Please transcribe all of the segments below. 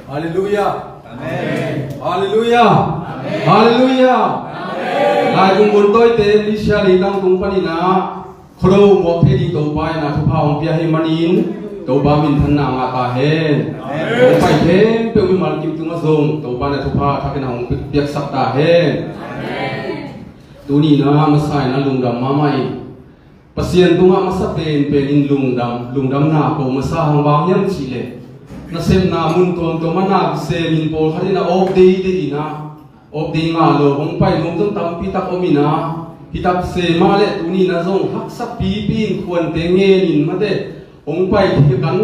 ฮาเลลูยาอาเมนฮาเลลูยาฮาเลลูยาลายกุงบุญต้อยเตลิชาลีตังตุงปนินาครูหมวกเทดีโตไปนะทุพาองเปียให้มันินโตบามินทันนางาตาเฮนไปเฮนเปียวมิมันกิมตุงมาซงโตบานะทุพาทักนะองเปียกสักตาเฮนตูนี่นะมาใส่นะลุงดำมาใหม่ปะเซียนตุงมาสะเป็นอินลุงดำนาโกมาสาหังบางยังชีเลนะเซมนามุนตนตัวมันนาเซมินโปคดีนะอบดีดีนะอบดีงาโลหงไปมุงต้องตำพิทักอมินาพิทักเซมาเลตูนี่นะซงฮักสักปีควรเตงเงินมาเดหงไปที่กัน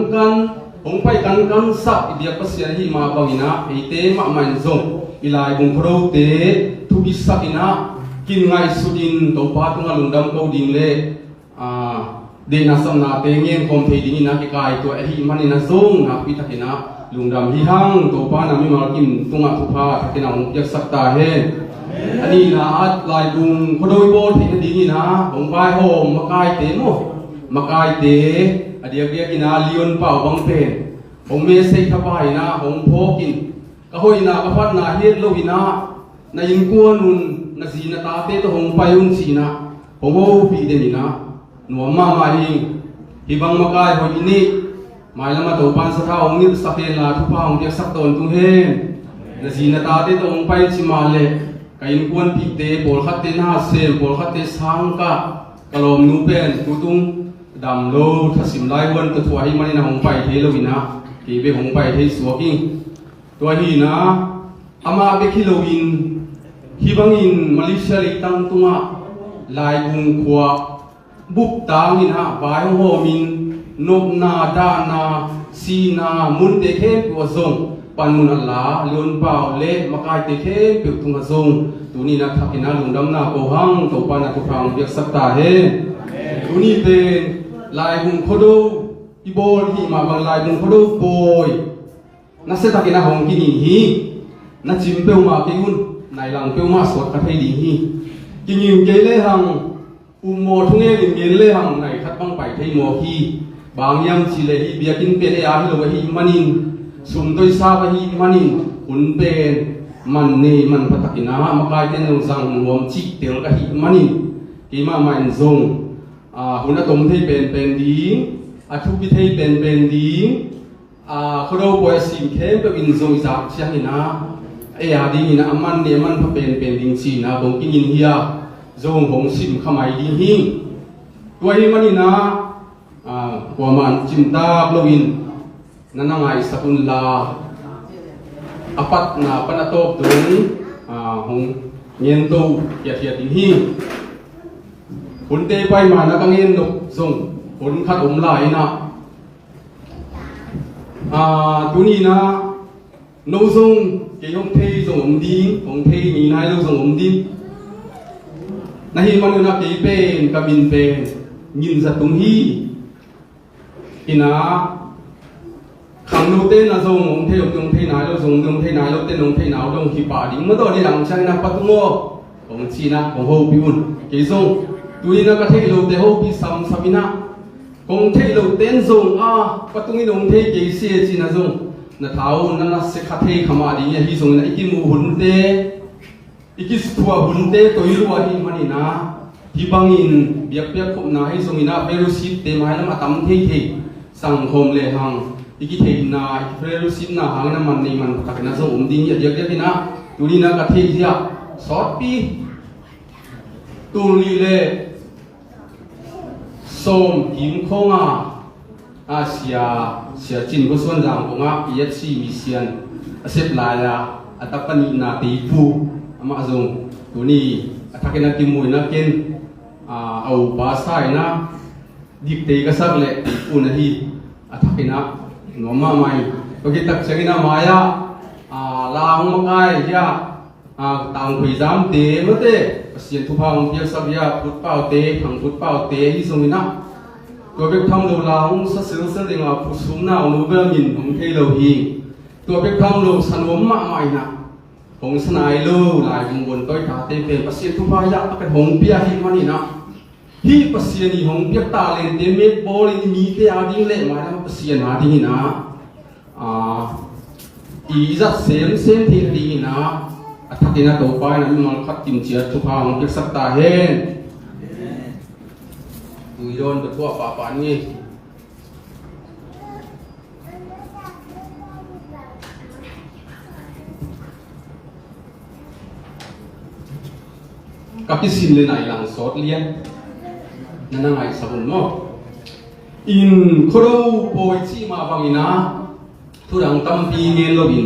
หงไปกันสักเดียปะเซียนหิมาบางอินะไอเตมามันซงอิลายบุงโครเตทุกิสักอินะกินไงสุดินตัวปาตุงลุงดำเขาดิ่งเลเดนัสนาเตงเงินคมเทดินะกิกายตัวหิมันนี่นะซงนักพิทักนะลุงดำฮิฮังตัวปานามิมากิมตุงทุพาทักนะหงยักสักตาเฮอันนี้นะลายบุงเขาโดยโบที่ดิ่งนะหงไปโฮมมากายเตโมมากายเตอเดียเบียกินาลียนเป่าบังเป็นหงเมสเซขบายนะหงโพกินก็หอยนะก็พัดนาเฮ็ดโลหินะนายิงกัวนุนนาสีนาตาเตตหงไปอุนสีนะหงโอปีเดนี่นะหนวมมาหิงฮิบังมากายหอยนี่หมายละมาตัวปันสะท้าหงนิสักเฮลาทุพาหงเดียสักตนตุงเฮนาสีนาตาเตตหงไปชิมาเลกายิงกวนปีเตโบลขัดเตนาเซมโบลขัดเตสังกะกะลมนูเป็นตุตุงดำโลทัสิมไลวันตัวทัวหิมันนะหงไปเทโลวินะที่เบหงไปเทสวกิงตัวหีนะอามาเบคิโลวินฮิบังอินมาลิเซียลิตังตุงะลายบุงขวาบุกตางินะบายโฮมินนบนาดานาซีนามุนเตเคปัวซงปันมุนัลลาเลียนเปล่าเละมากายเตเคเปียกตุงะซงตัวนี้นะทักอินะลุงดำนาโกหังตัวปานะทุพังเบียกสักตาเฮตัวนี้เป็นลายบุงโคโดอีโบลที่มาบางลายบุงโคโดโบยนักเศรษฐกิจนะหงกินหีนักจิมเปียวมาเกี่ยุนนายหลังเปียวมาสวดกระเทยดีหีกินยิงเกลเลหังอุโมทุงเอลิเกลเลหังในคัดบังไปเทยโมฮีบางยังชิเลฮีเบียกินเป็นเออาฮิโลวะฮีมันินสุมโดยซาบะฮีมันินหุนเป็นมันเนมันพัตกินะมากายเตนลงสังรวมจิกเตลกะฮีมันินกีมามันซงหุ่นตมที่เป็นดีอาทุบิที่เป็นดีเขาเราป่วยสิมเข้มเป็นอินทรงจากเชียงนะดีนะมันเนี่ยมันเป็นดิงสีนะบงกินยินเฮียทรงหงสิมขมายดีหิงตัวหิมันนี่นะกว่ามันจิมตาบลวินนั่นนั่งไงสกุลลาอปัตนาปนโตบถึงหงเงียนตูเทียดิหิงผลเตไปมานะกังเงินดกส่งผลขัดอมไหลนะตัวนี้นะโนส่งเกี่ยวกับเทส่งอมดีของเทมีนายเราส่งอมดีนะฮิมันนะเกี่ยเป็นกับบินเป็นยินสัตตุงฮีอินะขังโนเต้นนะส่งอมเทอมเทนายเราส่งอมเทนายเราเต้นอมเทนายเราขีป่าดิ้งเมื่อตอนนี้หลังใช้นะปัตตุโง่ของชีนะของโฮบิอุนเกี่ยส่งตัวนี้นะก็เทโลเตโฮพิสัมสมินะคงเทโลเต้นซงปัตตุงินงเทเกเสียจีนะซงนะท้าวนั่นนะเสกเทขมาดีเนี่ยฮิซงนะอิกิมูหุนเตอิกิสทัวหุนเตตัวยิรัวหิมันนี่นะฮิบังอินเบียกเบียกขบนาฮิซงอินะเบรุสิตเตมาให้ละมาตั้มเทสังคมเลหังอิกิเทนาเบรุสิตนะหังนะมันนี่มันตักนะซงดิ้งเยอะๆนะตัวนี้นะก็เทเสียสอดปีตูลีเลส้มหิมคงเสียจินกุศลจังคงเอียดซีมิเซียนเสพลายอัตปนินาตีปูมาจงตัวนี้ถ้าเกิดนักกิมวยนักกินเอาภาษานะดิบเตกสักเละปูนาทีถ้าเกิดนักหนอมาใหม่ก็คิดตักเสียงนะมายาลาหงมังไงยาต่างคุยจำเตะมั้งเตะเสียนทุพางเบียสับยาพุทธเป้าเตะขังพุทธเป้าเตะที่สมินะตัวเบ็กทำโลลาหงสัสเสด็จมาผู้สูงหน้าหนูเบลมินของเทโลฮีตัวเบ็กทำโลสนวมมากมายนะของสนายโลหลายบุญบนต้อยขาเตะเป็นเสียนทุพายะเป็นหงเปียหิมันนี่นะที่เสียนหงเปียตาเลนเตเมตบอลมีเตะอาดิ้งเละมาแล้วเสียนอาดิ้งนะ อีจะเซมที่ดีนะถ้าที่น่าตัวไปนะมันขัดกินเชื้อทุกทางกิสักตาเห็นดูโดนตัวป่านี่กับที่สินเลยไหนหลังสอดเลี้ยงนั่นไงสมุนมั้งอินโคโรโปยชีมาบังอินะทุรังตั้มปีเงินลบิน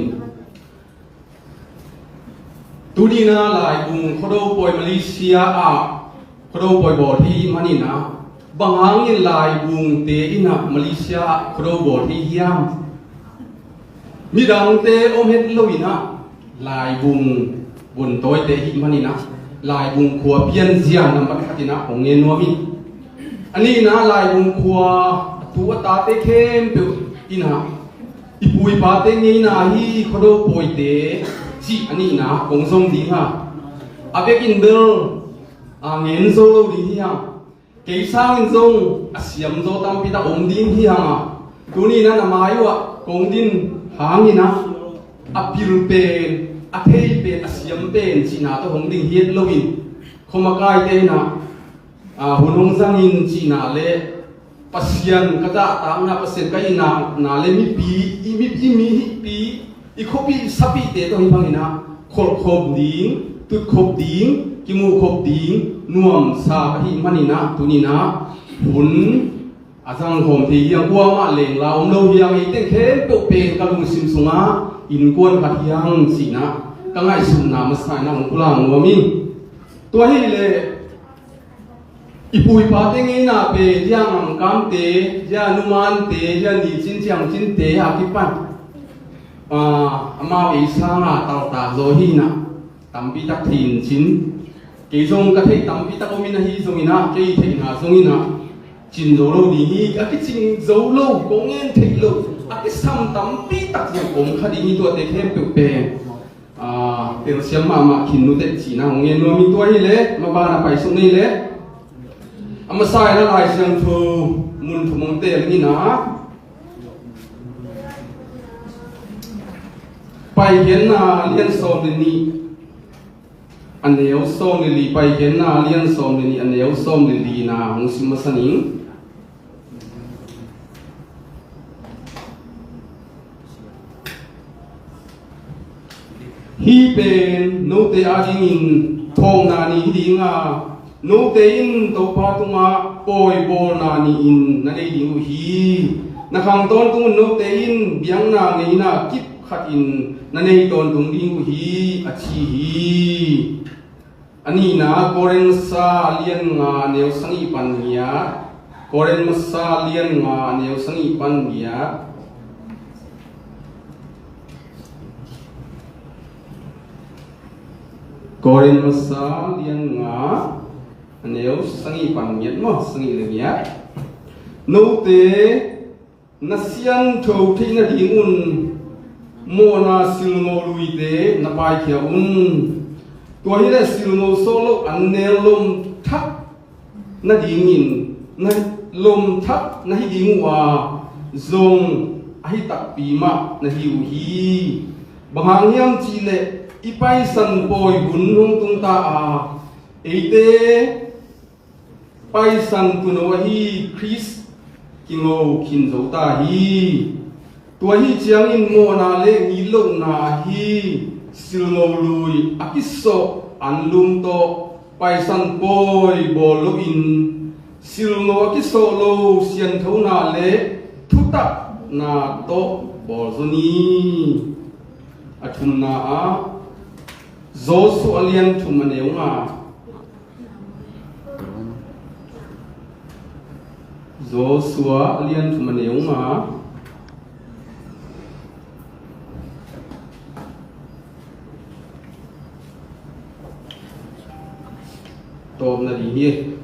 ตูดีนะหลายบุงโคโรโปยมาเลเซียโคโรโปยบอที่มันนี่นะบางครั้งยังหลายบุงเตอินะมาเลเซียโคโรบอที่เฮียมมีดังเตอมเฮดลบินะหลายบุงบนโต๊ะเตอิมันนี่นะลายบุงขัวเพียนเสียนำปัจจุบันของเงินนัวมิอันนี้นะลายบุงขัวตัวตาเตเข้มเปอินะอีปุยปาเตงี้นะฮีขดปวยเตจีอันนี้นะกงทรงดีฮะอาเบกินเดลเงินโซโลดีฮะเกี่ยสร้างทรงเสียมโซตั้มพิตาองดินฮีฮะตัวนี้นะนามาอยู่อ่ะกงดินหางนี่นะอภิรุเปนอาเทยเป็นอาเซียมเป็นจีน่าตัวของดิ่งเฮียดโลวินขมากายเตนะหุ่นองซังอินจีน่าเล่ปัสยันกระดาตามนะปัสยันก็อินาเล่มีปีมีปีอีกปีสับปีเตตัวหิบังอินะขบดิ่งตุดขบดิ่งกิมูขบดิ่งนวมสาหิมันอินะตัวนี้นะหุ่นอาจังหอมที่ยังวัวมาเล่งเราโนยังอีเต้นเข้มตัวเป็นกระลุงซิมสุงะอินกวนขัดยังสีนะก็ง่ายสุดนะมาใส่น้ำกุหลาบหัวมิตัวให้เลยอีปุยปาเตงี้นะเปยังกำเตยานุมันเตยาดีจินจังจินเตหากิปันมาวิสางาตาตาโลหินะตั้มพิทักถิ่นจินเกี่ยงกับที่ตั้มพิทักอมินะฮีทรงอินะเกี่ยงที่นาทรงอินะจินโซโลดีฮีอากิจินโซโลกงเงินเทโลอากิสัมตั้มพิทักยังกงคดีนี้ตัวเตเข้มเปรี้ยวเป็นเสียงมาขินนุเตจีนะของเงินนัวมีตัวนี้เลยมาบ้านไปส่งนี่เลยมาใส่ละลายเสียงทูมุนทุมงเตลนี่นะไปเห็นนาเลียนโซมนี่อันเดียวโซมลีไปเห็นนาเลียนโซมนี่อันเดียวโซมลีนะของสิมาสนิงฮีเป็นโนเตอาจิงทองนานีดิงาโนเตอินตัวพาตุมาปอยโบนานีอินนั่นเองดิงฮีนักขังตอนตุงโนเตอินเบียงนาเงยนากิบขัดอินนั่นเองตอนตุงดิงฮีอาชีฮีอันนี้นะโกเรนซาเลียนงาเนวสังอีปันเนียโกเรนมาซาเลียนงาเนวสังอีปันเนียKoren masa lian nga aneu sangi pangnyet mo sangi lengya no te nasian tho thi na dingun mo na silmo luite na pai khia to hi le silmo solo annel lom thak na dingin na lom thak na hi dingwa zong ahi tak pi ma na hiu hi bahang hiam chi le ipai san boy bun hung tung ta eite pai san tuno hi Chris kingo kin zo ta hi tua hi chiang in mo na le ni lo na hi silmo lui akiso an lum to pai san boy bolo in silmo akiso lo sian tho na le thuta na to bol zoni athum na Zosu alian tumaneunga Zosua alian tumaneunga Tom na di hi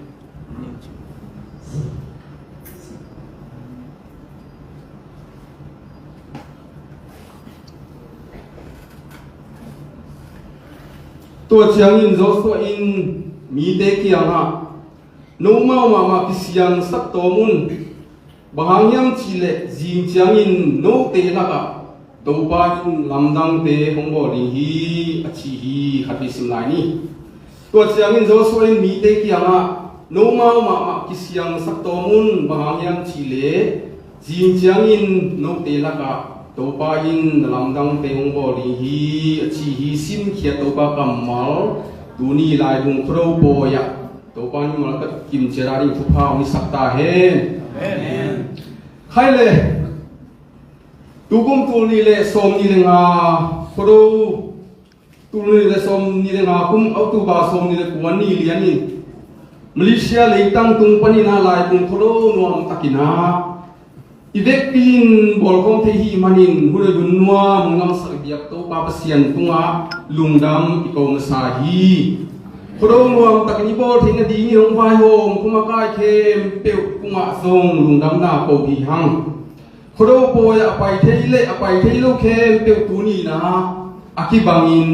ตัวเชียงอินโจสตัวอินมีเตกียงฮะนูมาพิเศษสักตัวมุนบางอย่างชีเลจิงเชียงอินโนเตละกะ ตัวป้าอินลำดังเตะของบ่อนี่ฮีอชีฮีขัดพิสิมลายนี่ตัวเสียงอินโซสวยมีเตะกี่ยังอ่ะโนมากิเสียงสักตัวมุนบางอย่างชีเล่จีนเสียงอินโนเตะละกะตัวป้าอินลำดังเตะของบ่อนี่ฮีอชีฮีซิมเขียตัวป้ากำมัลตัวนี้ลายบุงโครโบยะตัวป้านี่มันก็กิมเจราริทุพาวิสักตาเฮใครเลยตูกุมตูนี่เลยสมนี่เลยงาพอดูตูนี่เลยสมนี่เลยงาคุมเอาตูบาสมนี่เลยกวนนี่เลียนี่มาเลเซียเลยตั้งตุงปนินาลายตุงพอดูนวมตะกินาอีเด็กปีนบอลของเทฮีมันินหุ่นดุนนัวมึงนำสักเดียบตูปาเปเซียนตุงอาลุงดำอีกองสาฮีพอดูนวมตะกินบอลเทนดีนี่ลงไฟโฮมคุมากายเข้มเปียวกุงอาทรงลุงดำหน้าโปกีหังโคโดโปยอไปเทเลอไปเทโลเคมเปียวตูนี่นะอากิบังอิน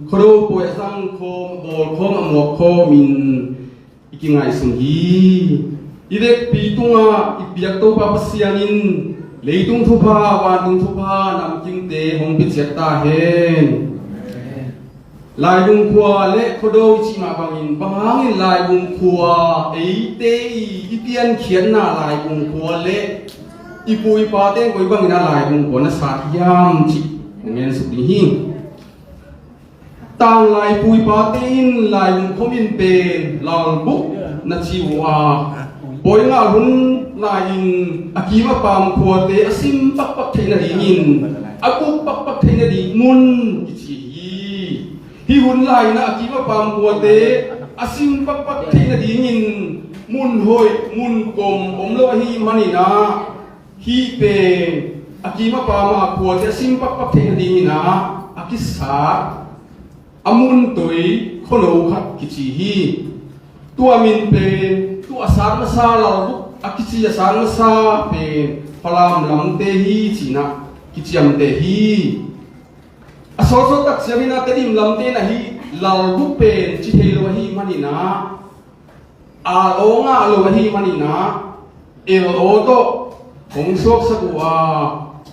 โคโดโปยสังโคมบอลโคมอมวกโคมินอีกิงไงสุงฮีอีเด็กปีตุงอาอีเปียกโตปาปเซียนินเลยตุงทุพาวานตุงทุพานำจิงเตหงปิเจตาเฮนลายบุงขัวเละโคโดชิมาบังอินบางอินลายบุงขัวเอเตอีเปียนเขียนหน้าลายบุงขัวเละอีปุยปาเต้งปุยบังอินาลายบุงขัวนัสาธิยามจิเงินสุดีหิงต่างลายปุยปาเต้งลายบุงคมินเป็นลาวบุกนัชิวาปอยงาหุ่นลายอินอากีมาปามขัวเตอซิมปักปักเทนดีหินอากุปักปักเทนดีมุนกิจิฮีหุ่นลายนะอากีมาปามขัวเตอซิมปักปักเทนดีหินมุนหอยมุนกลมผมเลวฮีมันนี่นะฮีเป็นอากีมาปามาขัวเตอซิมปักปักเทนดีนะอากิสาอามุนตุยคนเอาขัดกิจิฮีตัวมินเป็นตัวสารมาซาเราบุกอากิจิสารมาซาเป็นพลามลำเตฮีจีนะกิจิยมเตฮีอาโซโซตักเสียมินาเตดิมลำเตนะฮีเราบุกเป็นจิเทโลฮีมันนี่นะอาโองาโลฮีมันนี่นะเอลโอโตหงโซกสกุอา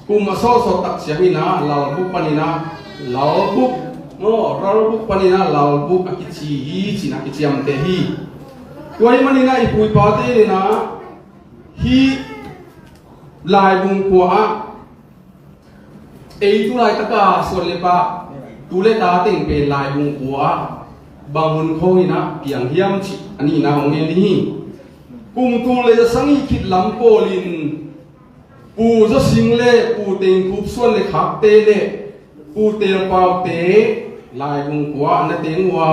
กุมาโซโซตักเสียมินาเราบุกปานินะเราบุกโอ้เราบุกปานินะเราบุกอากิจิฮีจีนะกิจิยมเตฮีตัวนี้มันนี่นะอีปุยปาเต้นี่นะฮีลายบุงกัวเอตุลายตะกาส่วนเลปะตุเลตาเต็งเป็นลายบุงกัวบางคนเขานี่นะเกี่ยงเฮียมชิอันนี้นะของเงี้ยนี่กุมตุเลจะสังอีคิดลำโปลินปูจะสิงเล่ปูเต็งคุบส่วนเลขับเตเล่ปูเตลเปาเตลายบุงกัวนั่นเต็งว่า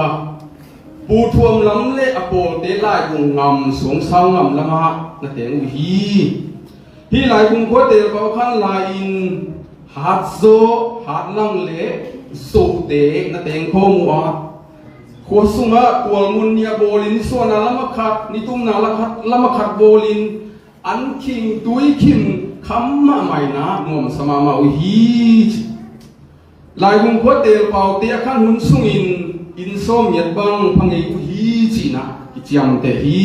ปูทวมลำเละอโปเตลายบุงงำสวงเศร้างำละมานั่นเต็งอุฮีลายบุงกัวเตลเปาขันลายอินหัดโซหัดลังเละสุเตนั่นเต็งโคมัวขวสุงะกวลมุนเนียโบลินส่วนละมะขัดนิตุมนาละขัดละมะขัดโบลินอันคิงตุยคิมคำมาใหม่นะงอมสมามาอุฮีลายบุงกัวเตลเปาเตะขันหุ่นสุงินอินโซมยัดบังพังเอกุฮีจีนะกิจยมเตฮี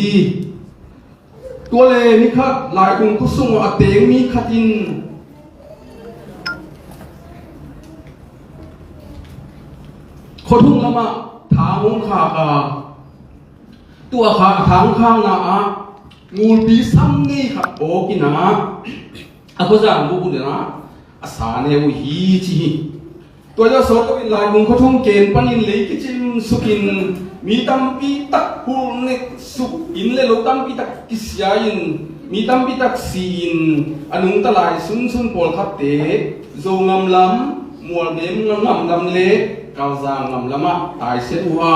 ตัวเลมิขัดลายกุงกุสุงอเตงมีขัดอินขทุ่งละมาทางงขากาตัวขาทางข้างนะงูปีซ้ำนี่ขัดโอกินะอากุจังบุบุเดนะอาสาเนวฮีจีตัวเจ้าสดก็เป็นลายบุงเขาทุ่งเกณฑ์ปนินเลยกิจิมสุกินมีตั้มปีตักหูเนกสุกินเลยลูกตั้มปีตักกิสยายินมีตั้มปีตักซีนอนุตลายซุนซุนโปลขับเตะโจงำลำมัวเดมงำลำเละกาวจางงำลำะตายเสียว่า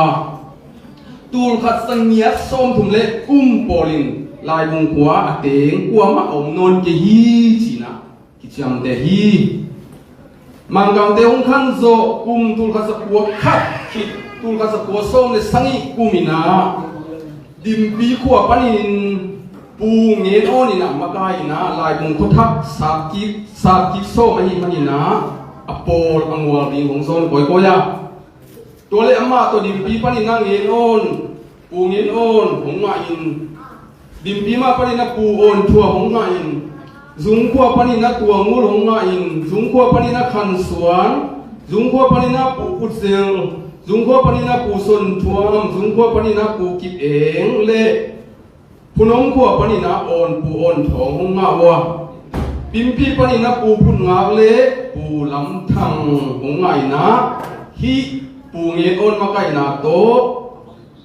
ตูลขัดสังเนียส้มถุงเละกุ้มโปลินลายบุงขวาเตงกัวมาอมนนเกฮีจีนะกิจยมเตฮีมังกรเตองขันโซกุมตุลขัดสกัวขัดขิดตุลขัดสกัวส้มในสังอีกุมินาดิมปีขวบปนินปูเงินโอนี่นะมากายนะลายบุงคุทักสากิโซมาหิมันนี่นะอโปลอังวารีของโซนก่อยโกยาตัวเล็กอามาตัวดิมปีปนินนั่งเงินโอนปูเงินโอนหงมาอินดิมปีมาปนินนะปูโอนทัวหงมาอิน ซุงขัวปนินะตัวงูหลงงาอินซุงขัวปนินะคันสวนซุงขัวปนินะปูปุดเซลซุงขัวปนินะปูสนทวมซุงขัวปนินะปูกิบเองเละผู้น้องขัวปนินะอ่อนปูอ่อนทองหงงาวะปิมปีปนินะปูพุ่นงาเละปูลำทังหงไงนะฮิปูเงียอ่อนมาไก่นาโต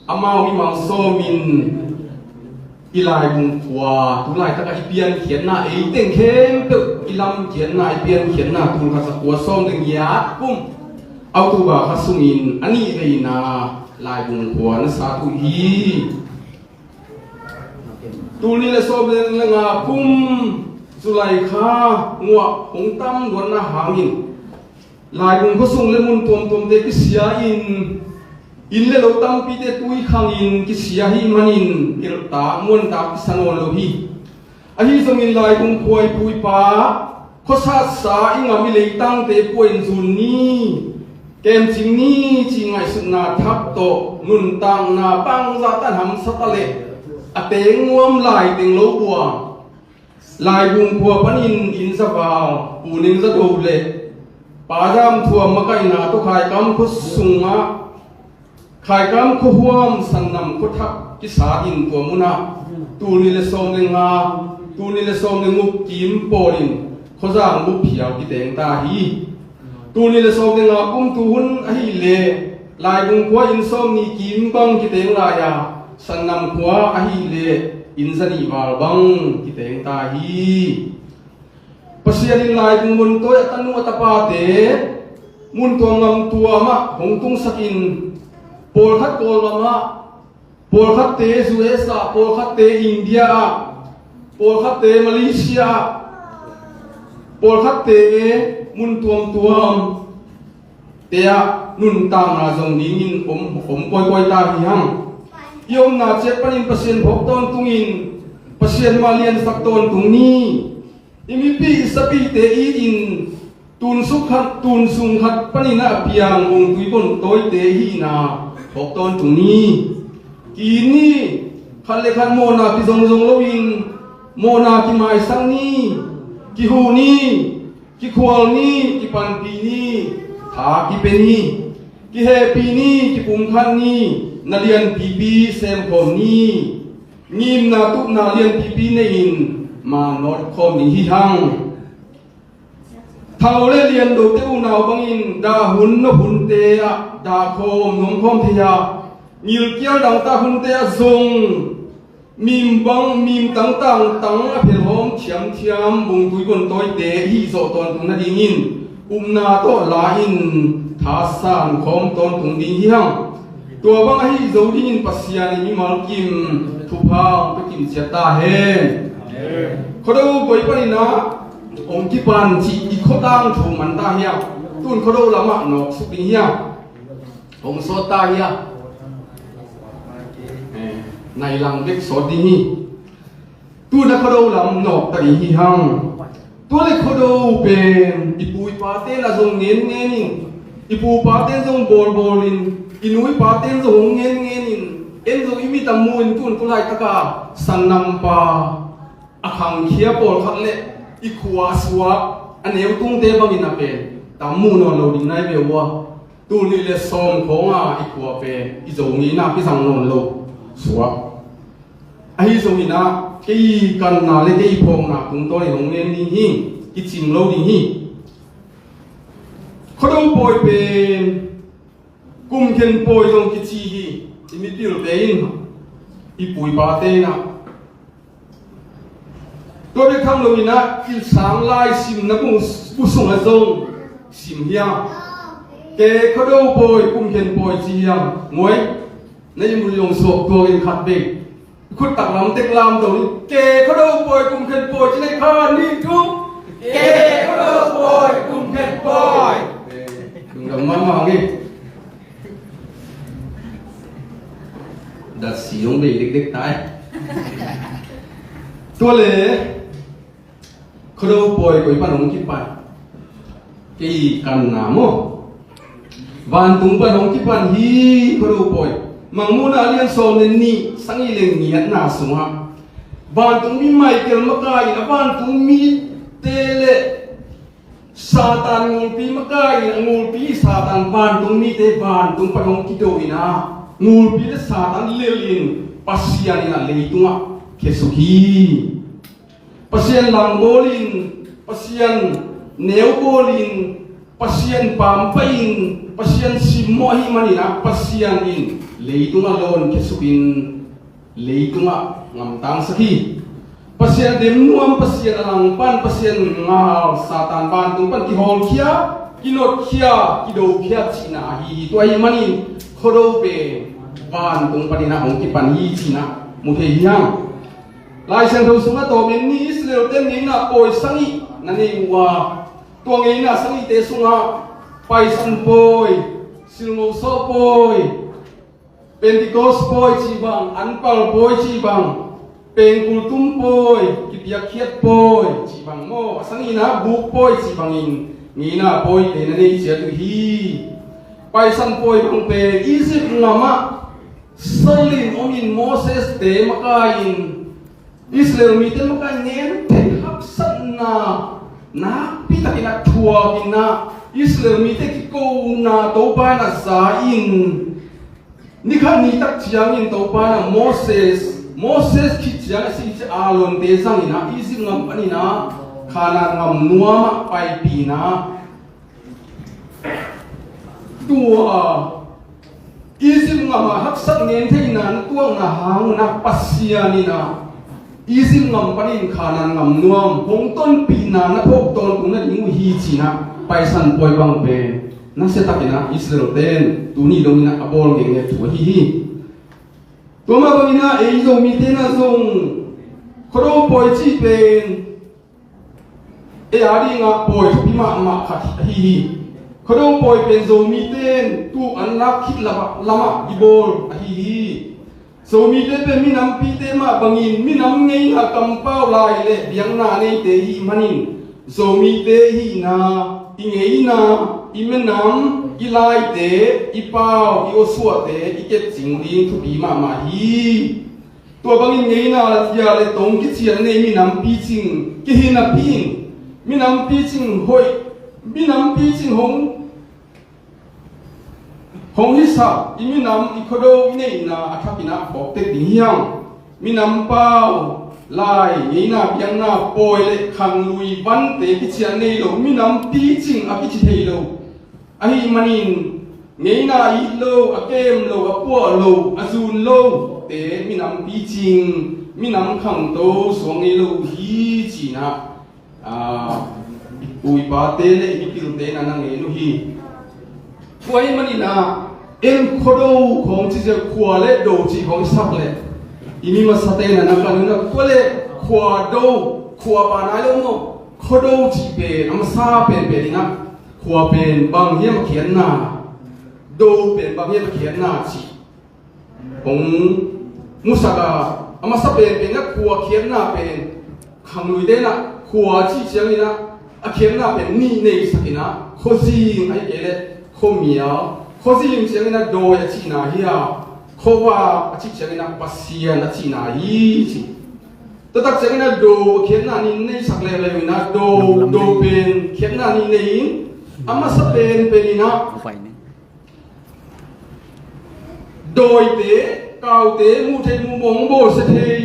อามาวิมังโซมินอีลายบุงขวาตุลายตะกะอีเปียนเขียนหน้าเอเต็งเข้มตึกอีลำเขียนหน้าอีเปียนเขียนหน้าตุลคัสกัวซ้อมดึงยากุ้มเอาตุบะคัสุงินอันนี้เลยนะลายบุงขวานสาธุฮีตุลีละซ้อมเล่นละงากุ้มสุไลคางัวหงตั้มดวนนะหางินลายบุงก็ส่งเล่นมุนตัวเด็กเสียอินเลโลตัมปีเตตุยขังอินกิเสียหิมันินกิรตามวนตากิสนโนโลหีอหิสมินลายบุงป่วยปุยปาข้อชาสาอิงามิเลตังเตป่วยจุนนี้เกมจิงนี้จิงไงสุนาทับโตนุนตังนาปังซาตันหำสตะเลอเตงงวมลายเตงโลบัวลายบุงพัวปนินอินสบาวปูนินสะดูเลปาดามทัวมะไกนาตุขายกำคุสุงะขายกำคุหวมสันนำคุทักกิสาอินตัวมุนาตูนิเลสอมเนงาตูนิเลสอมเนงุกกิมปอลินขจางบุเพียวกิเตงตาฮีตูนิเลสอมเนงากุมตูหุนอหิเลลายบุงพัวอินสอมนีกิมบังกิเตงลายาสันนำพัวอหิเลอินสนีวาลบังกิเตงตาฮีปัสยานิลายบุงมุนตัวตันนุตปาเตมุนตัวงำตัวมะหงตุงสกินปอลคัดโกลมะปอลคัดเตซูเอสาปอลคัดเตอินเดียปอลคัดเตมาเลเซียปอลคัดเตมุนตัวเตียนุนตามนาจงนิงินปอยตาหิหังยมนาเจ็ดปนินเปอร์เซ็นต์พบต้นตุงินเปอร์เซ็นต์มาเลียนสักต้นตุงนี้อิมิปีสปีเตอีอินตูนสุขัดตูนสุงขัดปนินาเปียงวงตุยบนโตยเตหีนาพบต้นตุงนี้กีนี้ขันเลขันโมนากิจงโลวินโมนากิไมสังนี้กิหูนี้กิควลนี้กิปันปีนี้ถากิเปนี้กิเฮปีนี้กิปุ่มขันนี้นาเลียนปีเซมคมนี้งิมนาตุนาเลียนปีในอินมานอดคมนี้หังทางเรียนดูเตอุนาวบังอินดาหุ่นนหุ่นเตะดาโคมนงคมเทียยิลเกียดังตาหุ่นเตะซงมีมบังมีมตั้งตั้งเพลหอมเทียมบุงตุยบนต้อยเตะฮีโซตอนตุงนาดิงินนาโตลาอินทาสานคมตอนตุงดิหังตัวบังฮีโซดิงินปัสยานิมิมัลกิมทุพาไปกิมเจตาเฮเขาดูไปปนินะองค์ที่ปานจีอีกข้อตั้งถูกมันตาเฮียตุนเขาดูละมะนกสุกิเฮียองค์โซตาเฮียในหลังเล็กสดดีตุนเขาดูละนกตะดีหังตัวเล็กเขาดูเป็นอีปูอีปาเต้ละทรงเงี้ยนี่อีปูปาเต้ทรงบอลลินอีนุยปาเต้ทรงเงี้ยนี่เอ็นทรงอิมิตามูนตุนกุไลตะกาสันนัมปาอาคังเขียบอลขัดเละอีขวาสวะอันนี้ตุ้งเตบังอินาเป็นตามูนอนเราดินายเบวะตูนี่เลสอมของอีขวาเป็นอีจงอีน่าพิสังนอนเราสวะไอ้จงอีน่ากี่กันนาเลกี่พงนาตุ้งตัวในโรงเรียนนี่หิกี่จิมเราดิหิเขาดูปอยเป็นกุมเข็นปอยลงกี่จีหิอีมิติลเป็นอีปุยปาเตนะตัวเด็กทำเราอีนะกินสางลายสิมนักผู้ส่งอาจงสิมเฮียเกะเขาดูปอยกุมเข็นปอยจียังงวยในมุลยงสอบตัวเองขัดเบกขุดตักลำเต็กลำตัวนี้เกะเขาดูปอยกุมเข็นปอยจีในข้านี่ทุกเกะเขาดูปอยกุมเข็นปอยถึงกับมางี้ดัดสีลงไปเด็กๆตายตัวเล่เขาดูปอยกุยปันหงคิดไปกี่กันน้ำมั้งวันตุงปันหงคิดไปฮีเขาดูปอยมังมูนาเลียนโซนนี่สังอีเลงเงียดน่าสงะ บ้านตุงมีไม่เกิลมากายนะบ้านตุงมีเตเลซาตานงูปีมากายงูปีซาตานบ้านตุงมีเตบ้านตุงปะงกิโดอินะงูปีเลซาตานเลลินปัสยานินะเลตุงะเคสุฮีปัสยันลังโบลินปัสยันเนวโบลินปัสยันปามไปอินปัสยันซิมโมหิมานินะปัสยันอินเลตุงะโลนเคสุอินเลตุงะงามตังสักทีpasien demnuam pasien alang pan pasien ngal satan ban tung pan ki hol khia kinot khia kido khia china hi to ai mani khodo pe ban tung panina hong ki pan hi china mu the hiang lai sang tho sunga to men ni israel ten ni na poi sangi na ni wa to ngi na sangi te sunga pai san poi silmo so poi pentecost poi chi bang anpal poi chi bang pengkul tumpoi kipia khiat poi chi bang mo sangina buk poi chi bangin ngina poi te na nei che tu hi pai san poi bang pe Egypt ngama salin omin Moses te makain Israel mi te makai nen te hapsan na pitakina thua kina Israel mi te ki ko na to ba na sa in ni khan ni tak chiang in to ba na Moses khitjang si alon te sangina ising ngam panina khana ngam nuama pai pina tua ising ngam haksat ngen theina tuang na hang na pasianina ising ngam panin khana ngam nuam hongton pina na thok ton kuna ning hi china paisan poi bang pe na setakina Israel ten tuni lomina abol nge tu hi Toma bangina eizo mitena zong khoro poi chi pen e ari nga poi pima ma khat hi khoro poi pen zo miten tu anlak khit lama ibol hi zo miten pen minam pi te ma bangin minam ngei nga kampau lai le biang na nei te hi manin zo mi te hi na ingei na imenam ilai te ipau iosua te iket jingling thu bi ma hi to bangin ngei na la tia le tong ki chian nei minam pi ching ki hina pin minam pi ching hoi minam pi ching hong hi sa iminam ikhodo nei na athapina bok te ding hiang minam pau lai ngei na biang na poi le khang lui ban te ki chian nei lo minam pi ching a ki chi thei lo ahi manin ngei na I lo akem lo apua lo azun lo te minam pi ching minam khang to song ngei lo hi chi na ui pa te le ikil te na ngei no hi tuai manina em khodo khong chi je khwa le do chi khong sak le ini masate na na kanuna kwale khwa do khwa pa na lo mo khodo chi pe amsa pe pe dina khwa pen bang hiam khian na do pen bang hiam khian na chi hong musaka amasa pen pen na khwa khian na pen khang lui de na khwa chi chiang ina a khian na pen ni nei sakina khoji ai ele khomia khoji chiang ina do ya chi na hiya khowa a chi chiang ina pasian a chi na hi chi tatak chiang ina do khian na ni nei sak le le na do pen khian na ni nei ama sa pen penina doi te kau te mu the mu mong bo se thei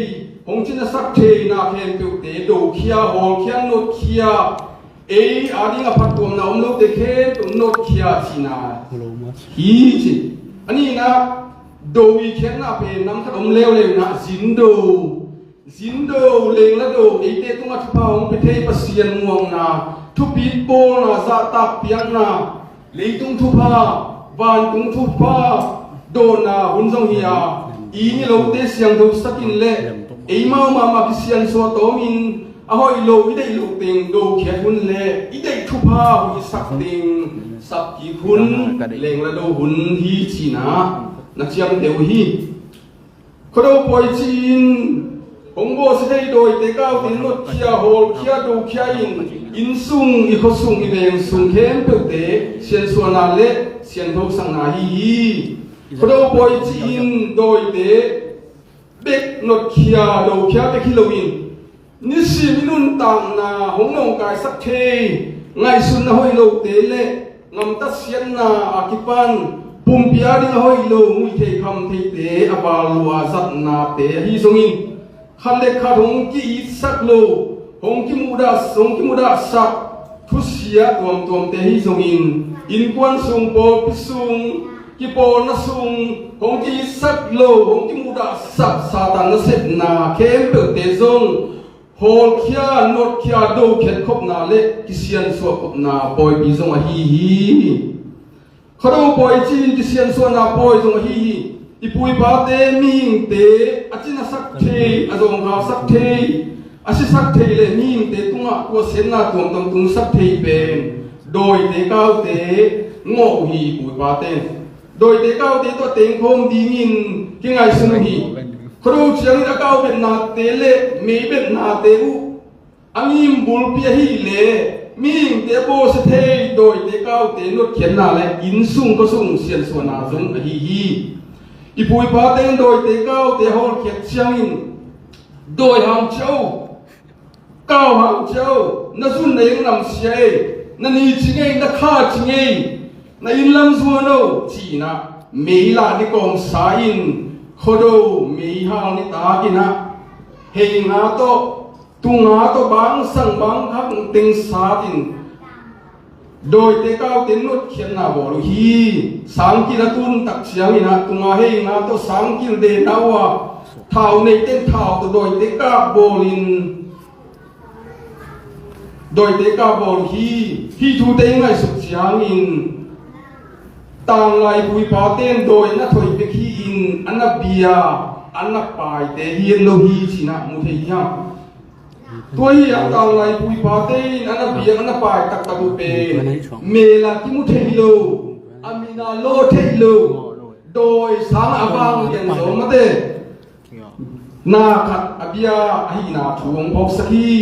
hong chin sak thei na khen tu te do khia hol khiang not khia ei adi nga phatom na omlo te khen tu not khia china hi chi ani na do wi khen na pe nam khatom lew na zindo leng la do ei te tunga thpa hong pe thei pasian muang na thu pi po na za tak piang na leitung thu pha van tung thu pha do na hun jong hiya I ni lo te siang do sakin le ei mau ma ki sian so to min a hoi lo I dei lo teng do khia hun le I dei thu pha hu sak ting sak ki hun leng la do hun hi china na chiam deu hi khodo poi chin hong bo se dei doi te kau tin lot khia hol khia do khia in sung I kho sung I beng sung khem pe te sian so na le sian tho sang na hi khodo poi chin doi te เบ็กนดเขียโดเขียไปคิโลวินนิสิมินุนตังนาหงนงกายสักเทไงสุนหอยโลเตเลงำตัดเสียนนาอากิปันปุ่มเปียดิหอยโลมุยเทคำเทเตอบาลัวสัตนาเตฮิสงินคันเล็กขาดหงกีสักโลหงกิมุดาสักทุเสียตัวเตฮิสงินอินควันสุงโปปิสุงกิโปนัสุงหงกีสักโลหงกิมุดาสักซาตานนเสดนาเข้มเปิดเตซงโฮลเขียนดเขียโดเข็ดคบนาเล็กกิเซียนสวกบนาปอยปีซงฮีเขาดูปอยจีนกิเซียนสวนาปอยซงฮีอีปุยบาเตมิงเตอาจินาสักเทอาจงกาสักเทอาศิสักเทเลมิงเตตุงะตัวเซนนาตุงตุงสักเทเป็นโดยเตก้าวเตงอฮีปุยบาเตโดยเตก้าวเตตัวเต็งคงดีงินกิไงสนุฮีครูเชียงนักเอาเป็นนาเตเลมีเป็นนาเตอุอันนี้บุลเปียฮีเลมีงเตโบสเทโดยเตก้าวเตนุดเขียนนาเลอินซุงก็ซุงเสียนส่วนนาซุงฮีอีปุยปาเตนโดยเตก้าวเตฮอลเขียนเชียงอินโดยหางเจ้าก้าวหางเจ้านั่นซุนในยังนำเสียนั่นนี่จริงไงนั่นข้าจริงไงนั่นอินลำส่วนโนจีนะมีลานิกองสายินโคโดมีหางนิตากินะเฮงาโตตุงาโตบางสังบางคักติงสาตินโดยเตก้าวเตนุดเขียนนาบอลุฮีสังกิลตุนตักเสียงนะตุงาเฮงาโตสังกิลเดนาวะเท่าในเต้นเท่าตัวโดยเตก้าบอลินโดยเตก้าบอลุฮีที่ทูเตงไงสุดเสียงอินต่างไงปุยปาเต้นโดยนัทถอยเบคีอินอันนับเบียอันนับปายเตเฮียนโลฮีสินะมุเทียมตัวเฮียต่างไงปุยปาเต้นอันนับเบียอันนับปายตักตะบุเปเมลาติมุเทฮิโลอามินาโลเทฮิโลโดยสางอาบังเรียนโสมเตนาขัดอเบียฮีนาทวงพกสกี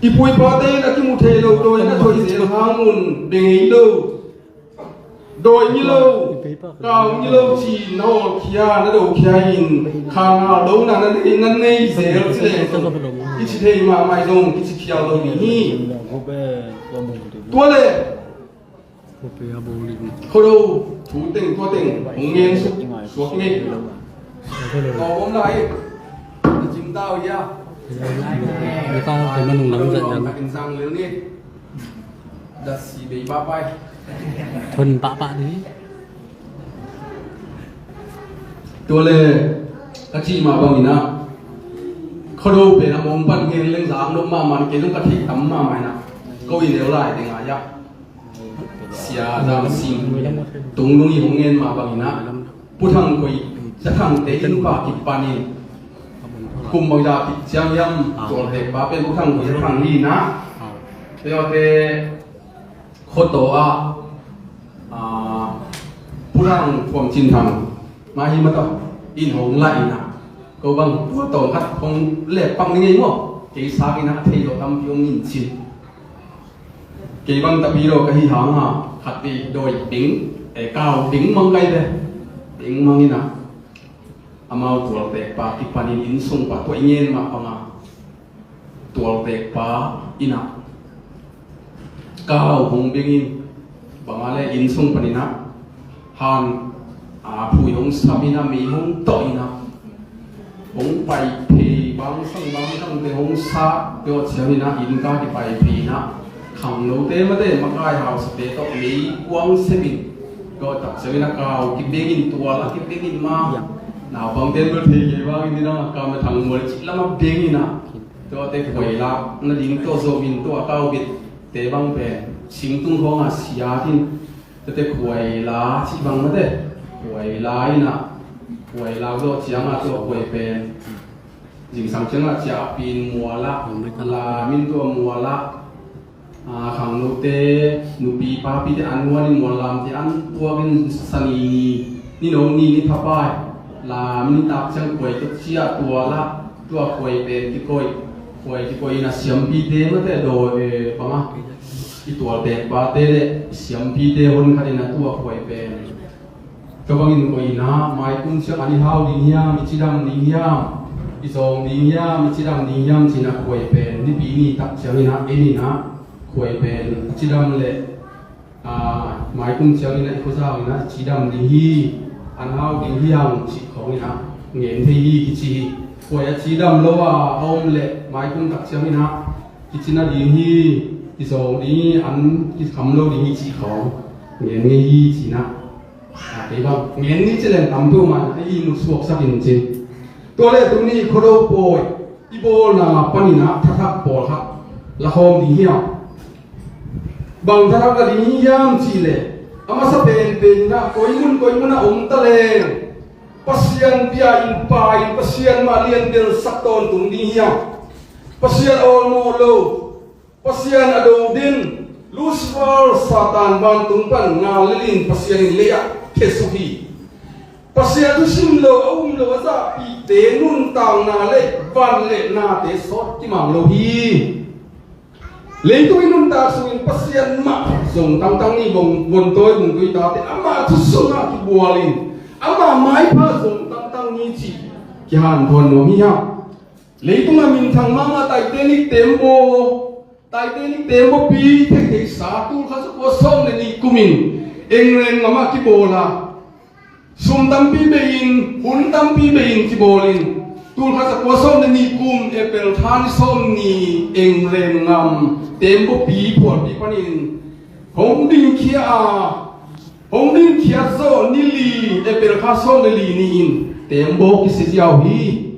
อีปุยปาเต้นอักิมุเทโลโดยนัทถอยเสียงหามุนเดงโลโดยมิโลกาวมิโลจีนอเขียนาโดเขียอินคางาโดนันนั่นในเซลเซลกิจเทมาไม่ตรงกิจเขียวโดนี่ตัวเล่เขาดูถูเต็งตัวเต็งหงเงินสุดสวกเงี้ยต่อผมได้จิ้มดาวยาไม่ต้องเป็นมันหนุ่มน้ำจัดยังเป็นสังเรื่องนี้ดัชสีเบย์ป้าไปทนปะนี้ตัวเลยกะจีมาบางนี่นะเขาดูเป็นอมงปันเงินเล่นสามลมมามันเกลุ่มกะทิทำมาไหมนะก็อินเดียไล่แต่งายะเสียจามสิงตรงนี้ของเงินมาบางนี่นะผู้ทางคุยจะทางเตะนุปากิปานีคุมบางอย่างกิจยังยำตัวเด็กป้าเป็นผู้ทางคุยจะทางนี้นะเดี๋ยวเตโคโตะผู้ร่างความจินทำมาหิมะต่ออินหงไล่นะก็บางตัวโตคัดคงเล็บปังยังไงมั้งเกี่ยสากินะเที่ยวทำยงอินชินเกี่ยบางตะบีโรก็หิหางอ่ะขัดตีโดยดิ้งก้าวดิ้งมังไงเลยดิ้งมังนี่นะอามาตัวเด็กป้าที่ปานินอินส่งป้าตัวเงี้ยมาปังอ่ะตัวเด็กป้าอินะก้าวหงเบงินบางอะไรอินส่งปนินะฮันผู้ยงสามีนะมีหงต่อยนะหงไปพีบางสังบางสังเดหงสาเดี๋ยวเสียมีนะอินก้าที่ไปพีนะขังโนเตมาเดมาไกหาสเตตมีกวางเซบินก็ตัดเสียมีนะก้าวกิบเบงินตัวละกิบเบงินมาหนาวบางเต้นก็ทีบางนี่นะก้าวมาทางมวยจิตละมาเบงินนะตัวเตะหวยละนั่นดิ้งตัวโซบินตัวก้าวบิดเตะบางเป็นสิงตุ้งของอาเซียทินแต่หวยละที่บางนั่นเด้หวยละนะหวยละก็เชียงอ่ะตัวหวยเป็นจิงสังเชียงอ่ะจะปีนมัวละลามินตัวมัวละขังโนเตนุปีป้าปีที่อันวันนี้มัวลามที่อันตัวเป็นสนีนี่น้องนี่ทับไปลามินตักเชียงหวยตัวเชียตัวละตัวหวยเป็นที่หวยที่น่ะเสียมปีเดมันแต่โดยปังอ่ะที่ตัวเด็กป้าเตะเสียมปีเดคนคันนั้นตัวหวยเป็น กบังอินก็อินะหมายกุนเสียอันนี้ฮาวดิงยามอิจิดัมดิงยามอิสองดิงยามอิจิดัมดิงยามจินะควยเป็นนี่ปีนี้ตักเสียนี่นะเอ็นี่นะควยเป็นอิจิดัมเละหมายกุนเสียนี่นะอิโคซาอินะอิจิดัมดิงฮีอันฮาวดิงยามจิของนี่นะเงินที่ฮีกิจิควยอิจิดัมโลว่าอมเละหมายกุนตักเสียนี่นะกิจินะดิงฮีอิสองดิอันอิคำโลดิงฮีจิของเงินฮีจินะไอ้บ้างเงี้ยนี่จะเล่นทำตัวมันไอ้มุสวกสักจริงๆตัวเล็กตรงนี้โคโรโปยอีโบนาปนินะทักโปครับละหอมดีเหี้ยบางทักก็ดีเหี้ยมจีเล่อามาสเปนเป็นนะโกยมุนนะองตะเลงปัสยันเปียอินปายปัสยันมาเลียนเดลสักตอนตรงนี้เหี้ยปัสยันโอโมโลปัสยันอโดดินลูสฟอร์ซาตานบานตุงปันงาลินปัสยันเลียKesuhi, pasien tu simlo, lo aza ite nun tang na le, van le na te sot ki mang lohi. Leitu inun ta sungin pasien ma, sung tang ni bong toy ta te ama tu sunga ki bualin, ama mai pa sung tang ni chi ki han thon no mi ha. Leitu nga min thang mama tai te ni tempo pi te sa tu khasu ko som le ni kumin. Engren ngama ki bola sum tampi bein hun tampi bein ki bolin tul khasa kosom ni kum epel than som ni engren ngam tempo pi phol pi panin hong ding khia zo ni li epel kha som li ni in tempo ki se jiao hi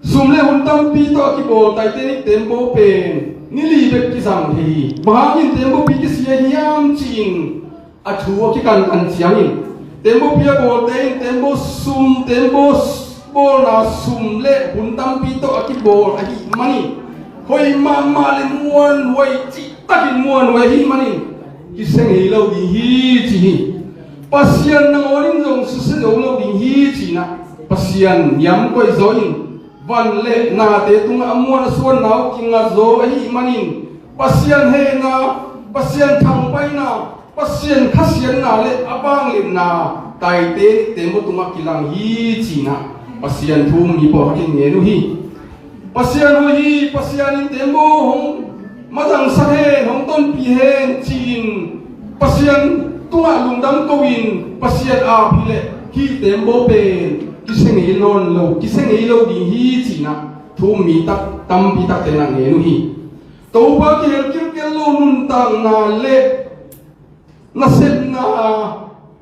sum le hun tampi to ki bol tai te ni tempo pen ni li be ki sang hi ba in tempo pi ki sia hiam chin a thuwa ki kan chiang in tempo pia bol te tempo sum tempo bol na sum le hun tam pi to aki bol aki mani hoi ma le muan wai chi takin muan wai hi mani ki seng hi lo di hi chi pasian na orin jong su se lo di hi chi na pasian yam koi zo in van le na te tung amuan suan nau ki nga zo hi mani pasian he na pasian thang pai na pasien khasian na le abang lim na tai te tembo tuma kilang hi china pasien thum mi po hakin nge nu hi pasien ho hi pasien in tembo hong madang sa he hong ton pi hen chin pasien tunga lungdam kowin pasien a phile hi tembo pen kiseng lo di hi china thum mi tak tam pi tak te na nge nu hi to ba kel lo nun tang na le nasib na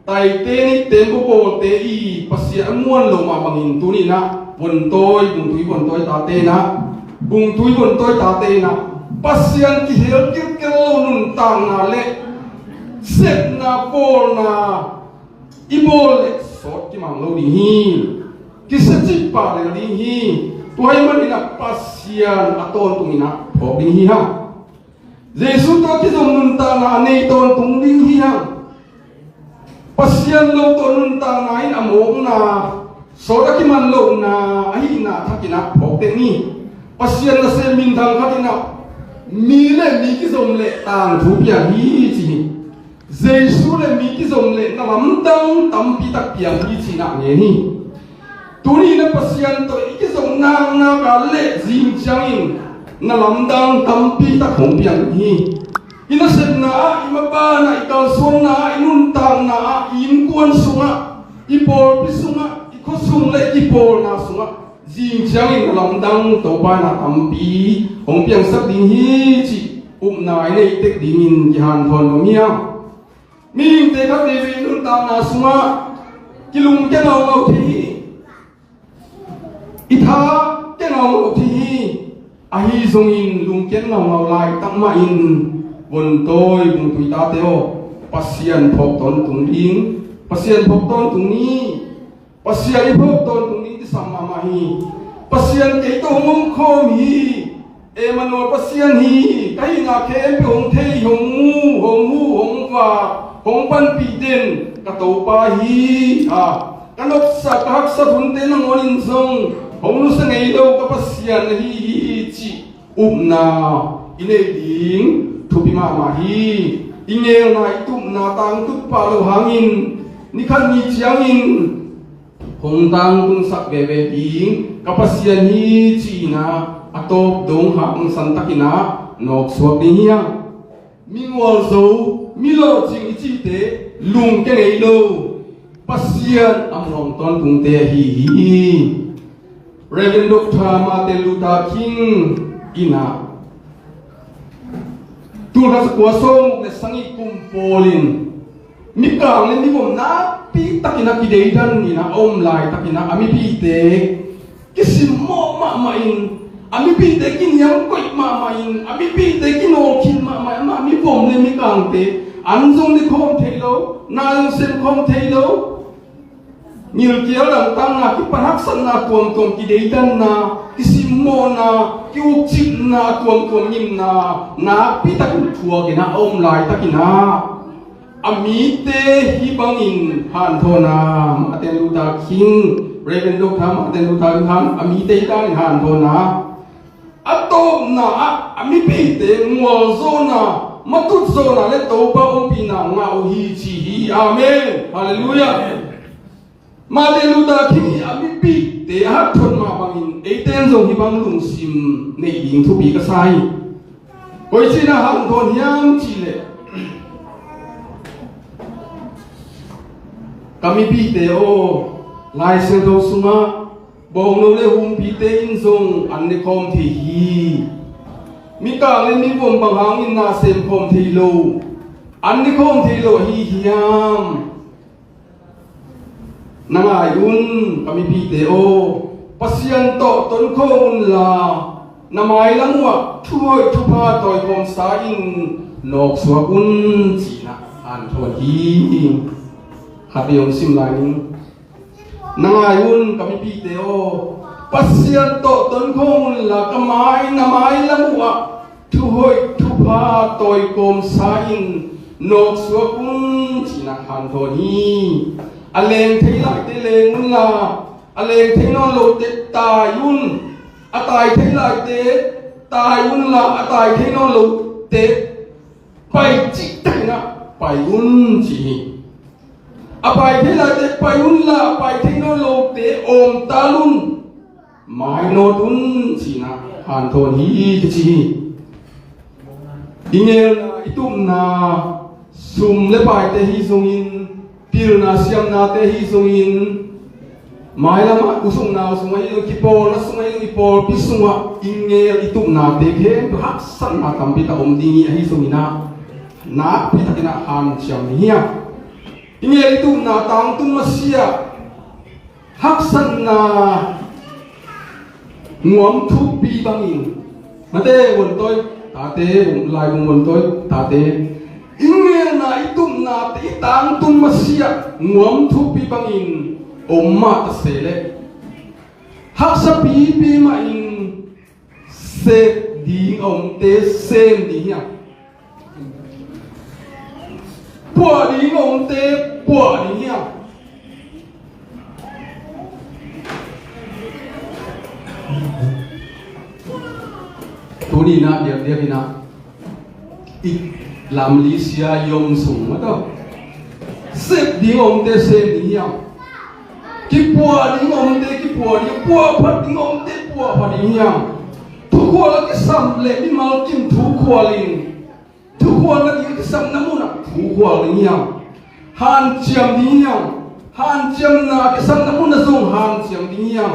tai te ni tempo po te i pasia muan lo ma bangin tu ni na bun toy ta te na pasian ki hel ki lo nun tang na le set na pol na ibol le sot ki mang lo di hi ki se chi pa le di hi tu hai man ina pasian aton tu mina pho di hi ha Jesus to ki zong nun ta na nei ton tung ding hi hang pasian lo to nun ta na in among na so da ki man lo na hi na thakina phok te ni pasian na se min thang khatina mi le mi ki zong le tang thu pia hi chi ni Jesus le mi ki zong le na lam dang tam pi tak pia hi chi na nge ni tu ni na pasian to ki zong nang na ka le zim chang in na lamdang tampi ta khong piang hi ina set na imaba na ikal song na inun tang na in kuan sunga ipol pisunga ikosung le ipol na sunga jing chang in lamdang to ba na tampi khong piang sak ding hi chi na nei tek ding in han thon no mia ming te ka te vi nun tang na sunga kilung ke ngau ngau thi itha ke ngau ngau thi ahi zongin lungken ngau lai takma in won toy bung tui ta teo pasian phok ton tung ding pasian phok ton tung ni pasian i phok ton tung ni ti samma ma hi pasian ke to ngom khom hi emanol pasian hi kai nga khem pe hong thei hong wa hong pan pi den ka to pa hi kanok sa kahak sa thun te nang onin zong hong lu sa ngei lo ka pasian hi chi na ine ding thupi ma hi ingel na itum na tang tut pa lo hangin นี่คันมีเจียงอินคงตังตุงสักเวเวอิงกับปัสยานีจีนะอัตบดงหังสันตกินะนอกสวกนี้ยังมีงวลโซมีโลจิงอิจิเตลุงเกเนโลปัสยานอำลองตอนตุงเตฮีเรเวนดอกทามาเตลูตาคิงอินาตุรัสกัวซงเนสังอิกุมโปลินมีกลางเลยมีผมนะปีตะกินักกิเดดันนี่นะอมลายตะกินักอามิปีเตกิสิมโมมามาอินอามิปีเตกินยังกุยมามาอินอามิปีเตกินโอคินมามามามีผมเลยมีกลางเตอันซงนี่คอมเทโลนาลเซนคอมเทโลนิลเกียร์หลังตั้งนะกิปนักสันนะตัวตัวกิเดดันนะกิสิมโมนะกิอุจิตนะตัวตัวยิมนะนะปีตะกินทัวกินะอมลายตะกินะอามิเตฮิบังอินฮันโทนามาเตลูตาคิงเรเวนดอกทามาเตลูตาฮันอามิเตดานฮันโทนาอัตโตนาอามิปีเตงัวโซนามาตุโซนาเลโตปะอมปีนางาโอฮีจีฮีอาเมนฮาเลลูยามาเตลูตาคิงอามิปีเตฮัตโทนมาบังอินเอเตนซงฮิบังลุงซิมในยิงทุบีกะไซโอยชินะฮันโทนยามจีเลkami pite o lai se do sunga bong no le hum pite in zong an ne khom thi hi mi ka le mi bom bang hang in na sem khom thi lo an ne khom thi lo hi hiam nangai un kami pite o pasian to ton khon la namai langwa thoi thupa toy khom sa in nok swa un chi na an thon hi hati yang sim lain nangayun kami piteo pasien to ton khong la kamai namai lamwa thu hoi thu pa toy kom sain nok suakun china han thoni aleng thei lai te leng la aleng thei no lo te tayun atai thei lai te tayun la atai thei no lo te pai chi na pai un chi apai thế là thế pai un la apai thế nó lô thế ôm ta luôn mai nó tun chỉ na hàn thôn hi chỉ ingel na itum na sum le pai te hi sungin pil na siam na te hi sungin mai la ma usung na usung ai ki pol na sung ai ki pol pi sunga ingel itum na te ke hak san na tam pi ta om dingi hi sungina na pi ta kina han chiam hi ingel itu na tang tung masia haksan na nguam thu pi bangin mate won toy ta te lai won toy ta te ingel na itu na te tang tung masia nguam thu pi bangin omma ta sele haksa pi pi ma in se di om te sem di ya bùa đi ông tê bùa đi nha tôi đi na điểm điểm na ít làm lý xia yom sung mà đâu xếp đi ông tê xếp đi nha cái bùa đi ông tê cái bùa đi bùa phát đi ông tê bùa phát đi nha thu qua là cái sầm lệ đi mal kim thu qua liền thu qua là cái sầm nấm na thu qua liền nha han chiam đi nha han chiam na cái sầm nấm na dùng han chiam đi nha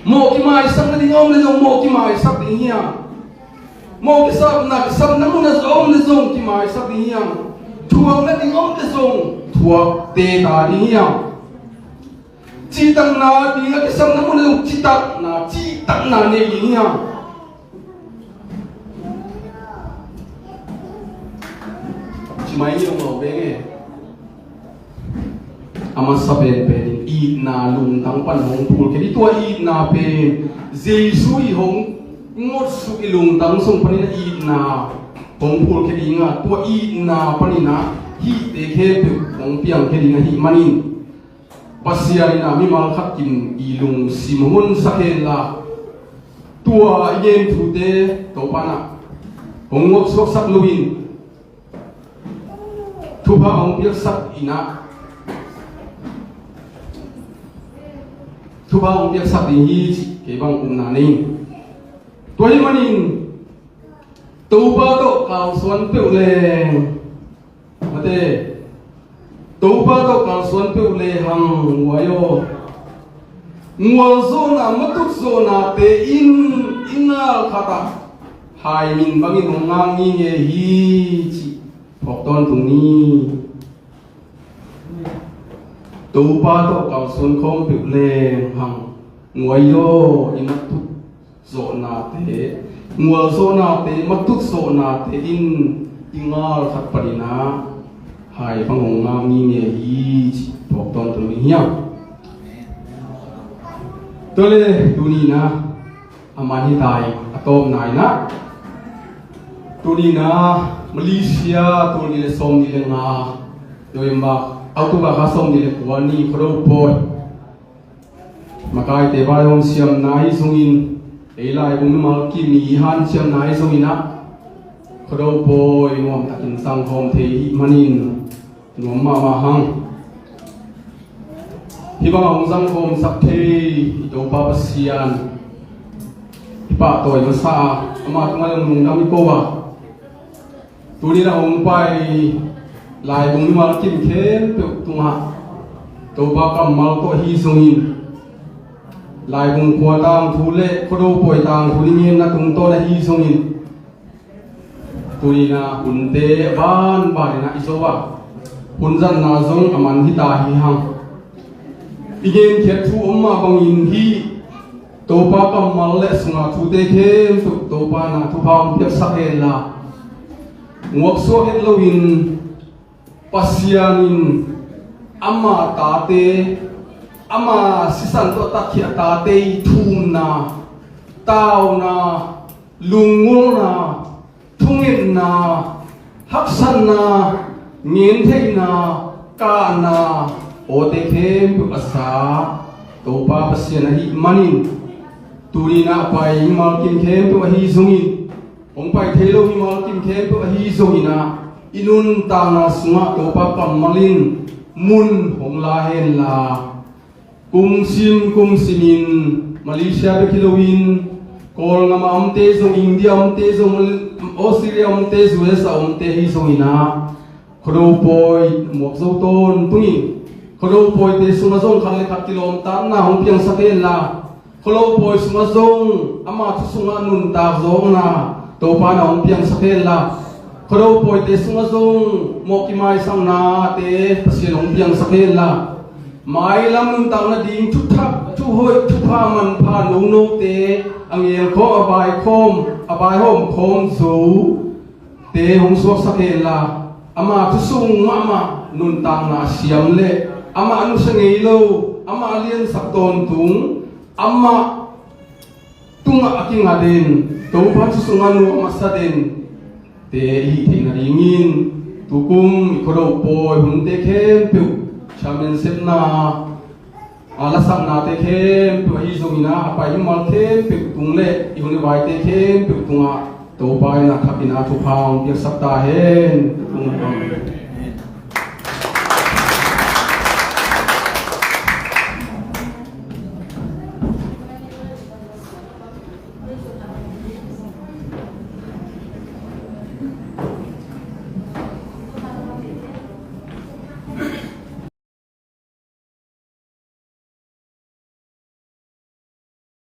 mò cái mai sầm na đi ông na dùng mò cái mai sắp đi nha mò cái sầm na cái sầm nấm na dùng na dùng cái mai sắp đi nha thuốc na đi ông na dùng thuốc tê ta đi nha chỉ tăng na đi cái sầm nấm na dùng chỉ tăng na này đi nha mai nhiều màu bé nghe, ama saben pen eat na lung tang pan hong pul ke di tua eat na pen Jesu i hong ngot su i lung tang sung pan na eat na hong pul ke di nga tua eat na pan na hi te ke pe hong piang ke di nga hi manin pasia na mi mal khat kin i lung simon saken la tua yen thu te to pana hong ngok sok sak luin thu pa hong piak sak ina ทุพาองเปียกสักดีฮีเกบังอุมนานิงตัวนี้มันอินตูปาโตกาวสวนเปียวเลงมาเตตูปาโตกาวสวนเปียวเลหังวายโยงัวโซนามัตุโซนาเตอินนาคาตาหายมินบังอินงางงี้เงฮีจิพอกตอนตรงนี้ตูปาโตกาวสวนคมเปียวเลงหังงวยโยอิมัตุโซนาเตงัวโซนาเตมัตุโซนาเตอิงาลขัดปรินาหายพังหงงามมีเมียฮีบอกตอนตรงนี้ยังตัวเลยดูนี่นะอามานิตายอะตอมนายนะตัวนี้นะมาเลเซียตัวนี้เลยส่งนี่เลยงาโดยมาเอาตัวบ้าส่งนี่เลยวันนี้ครบปอยมาใกล้เตบายองเสียมนายส่งอินเอลายบุญมากิมีฮันเชียงนายส่งอินะครบปอยนวมตะกินสังคมเทหิมันินนวมมาหังที่บางองสังคมสักเทโดปาปเซียนที่ปะตัวมาซาอามาตุงาลงนามิโกวะตัวนี้เราองไปลายบุญมากินเข้มเปียกตุงะตัวปากำมาตัวฮีส่งอินลายบุญขวดตามทุเล่ครบปอยตามทุลิเงียนนะตุงโตและฮีส่งอินตัวนี้นะหุ่นเตะบ้านนะอิโซวะหุ่นจันนาซงอามันฮิตาฮิฮังอีเกนเขียนทูอมมาบังอินฮีตัวปากำมาเละสุงาทูเตเข้มตัวปานะทุพามเปียกสักเอลละงวกโซเอลวินปัสยานินอามาตาเตอามาสิสันตัวตะเขียตาเตทูมนาตาวนาลุงงนาทุ่งเงินนาฮักสันนาเงียนเทนากานาโอเตเข้มปุกษาตัวปาปัสยานะฮิมันินตูนีนาไปมากินเข้มปุกฮิซุงินองไปเทโลฮิมากินเข้มปุกฮิซุงินาอินุนตานาสุงะตัวปากัมมาลินมุนหงลาเฮนลากุมซิมินมาเลเซียเบคิโลวินกอลงามาเตซงอินเดียเตซงออสเตรเลียเตซเวสาเตฮิซงอินาครูปอยหมวกโซตนตุยครูปอยเตสุมาซงคันเลขัดกิโลมตันนาหงเพียงสเกลลาครูปอยสุมาซงอามาทุสุงานุนตาซงนาตัวปานาหงเพียงสเกลลาครูปอยเตสุมาซงโมกิไมสังนาเตปสิหงเพียงสเกลลาไม่ลำนุนตังนาดิงทุทับทุหอยทุพามันพานุโนเตอังเอลโคอบายโคมอบายโฮมโคมสูเตหงสวกสเกลลาอามาทุสุงมานุนตังนาเสียมเละอามาอนุสเงยโลอามาเลียนสักตนตุงอามาตุงอากิงาเดนตัวพันทุสุงานุอามาสะเดนเตหิเทงาดิงินตุกุมอิโคโรปอยหุนเตเข้มปิวชาเมนเซปนาอาลาสักนาเตเข้มปิวฮิโซมินาไปหิมัลเข้มปิวตุงเละอิหุนไวเตเข้มปิวตุงะตัวไปนะขับอินาทุพางเปียกสักตาเฮนตุง